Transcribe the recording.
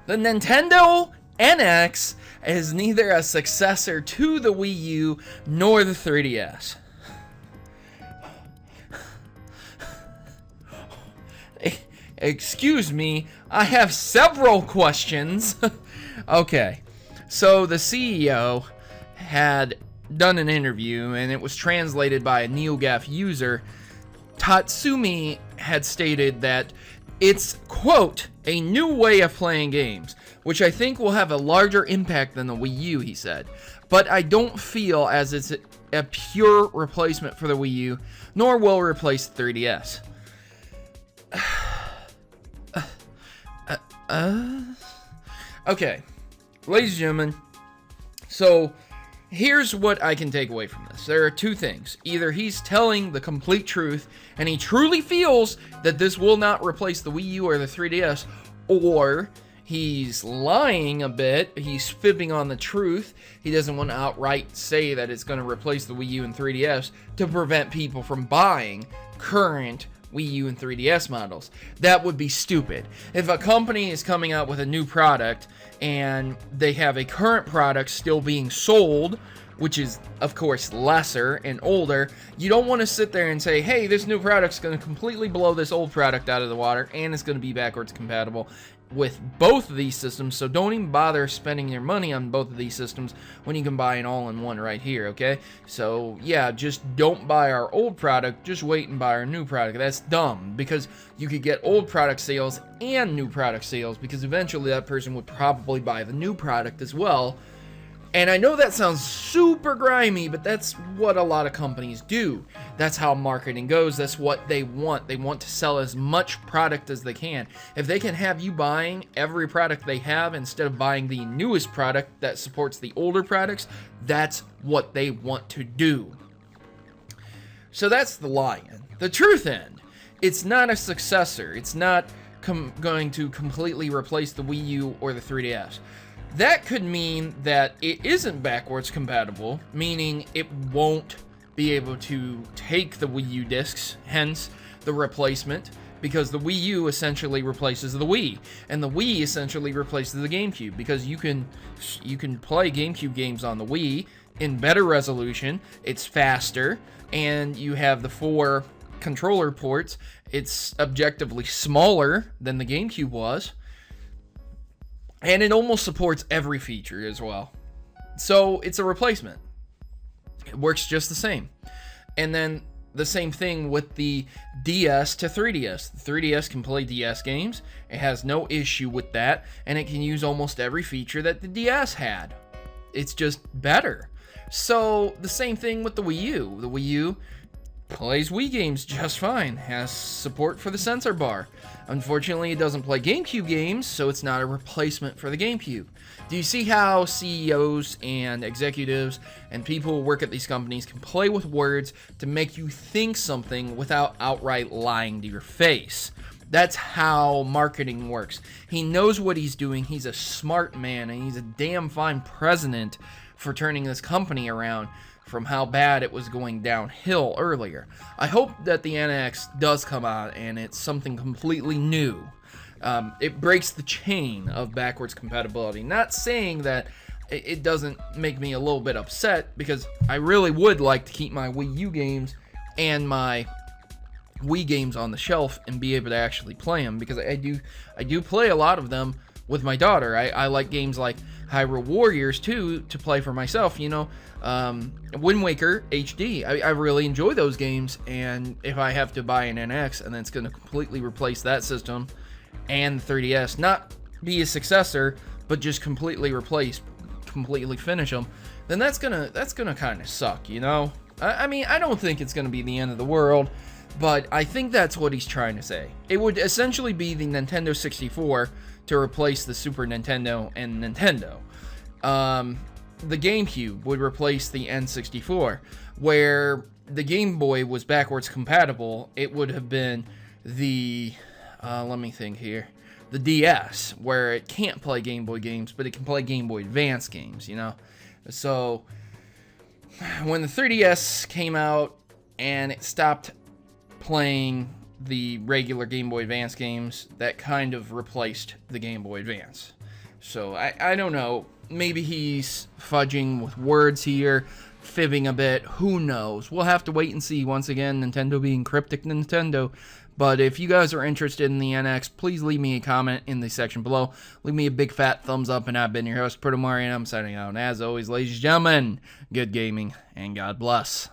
The Nintendo NX is neither a successor to the Wii U nor the 3DS. Excuse me, I have several questions. Okay, so the CEO had done an interview, and it was translated by a NeoGAF user. Tatsumi had stated that it's, quote, a new way of playing games, which I think will have a larger impact than the Wii U, he said. But I don't feel as it's a pure replacement for the Wii U, nor will replace the 3DS. Okay, ladies and gentlemen, so here's what I can take away from this. There are two things. Either he's telling the complete truth, and he truly feels that this will not replace the Wii U or the 3DS, or he's lying a bit, he's fibbing on the truth. He doesn't want to outright say that it's going to replace the Wii U and 3DS to prevent people from buying current Wii U and 3DS models. That would be stupid. If a company is coming out with a new product and they have a current product still being sold, which is of course lesser and older, you don't want to sit there and say, hey, this new product's going to completely blow this old product out of the water, and it's going to be backwards compatible with both of these systems, so don't even bother spending your money on both of these systems when you can buy an all-in-one right here, okay? So, yeah, just don't buy our old product, just wait and buy our new product. That's dumb, because you could get old product sales and new product sales, because eventually that person would probably buy the new product as well. And I know that sounds super grimy, but that's what a lot of companies do. That's how marketing goes. That's what they want. They want to sell as much product as they can. If they can have you buying every product they have instead of buying the newest product that supports the older products, that's what they want to do. So that's the lie end. The truth end, it's not a successor. It's not going to completely replace the Wii U or the 3DS. That could mean that it isn't backwards compatible, meaning it won't be able to take the Wii U discs, hence the replacement, because the Wii U essentially replaces the Wii, and the Wii essentially replaces the GameCube, because you can play GameCube games on the Wii in better resolution, it's faster, and you have the 4 controller ports. It's objectively smaller than the GameCube was. And it almost supports every feature as well. So it's a replacement. It works just the same. And then the same thing with the DS to 3DS. The 3DS can play DS games. It has no issue with that. And it can use almost every feature that the DS had. It's just better. So the same thing with the Wii U. The Wii U plays Wii games just fine, has support for the censor bar. Unfortunately, it doesn't play GameCube games, so it's not a replacement for the GameCube. Do you see how CEOs and executives and people who work at these companies can play with words to make you think something without outright lying to your face? That's how marketing works. He knows what he's doing. He's a smart man, and he's a damn fine president for turning this company around from how bad it was going downhill earlier. I hope that the NX does come out and it's something completely new. It breaks the chain of backwards compatibility. Not saying that it doesn't make me a little bit upset, because I really would like to keep my Wii U games and my Wii games on the shelf and be able to actually play them, because I do play a lot of them with my daughter. I like games like Hyrule Warriors too to play for myself, you know. Wind Waker HD, I really enjoy those games, and if I have to buy an NX and then it's going to completely replace that system and the 3DS, not be a successor, but just completely replace, completely finish them, then that's gonna kind of suck, you know. I mean, I don't think it's gonna be the end of the world, but I think that's what he's trying to say. It would essentially be the Nintendo 64 to replace the Super Nintendo and Nintendo. The GameCube would replace the N64, where the Game Boy was backwards compatible. It would have been the, let me think here, the DS, where it can't play Game Boy games, but it can play Game Boy Advance games, you know? So, when the 3DS came out and it stopped playing the regular Game Boy Advance games, that kind of replaced the Game Boy Advance. So I don't know. Maybe he's fudging with words here, fibbing a bit. Who knows? We'll have to wait and see. Once again, Nintendo being cryptic Nintendo. But if you guys are interested in the NX, please leave me a comment in the section below. Leave me a big fat thumbs up, and I've been your host, Protomario, and I'm signing out. And as always, ladies and gentlemen, good gaming, and God bless.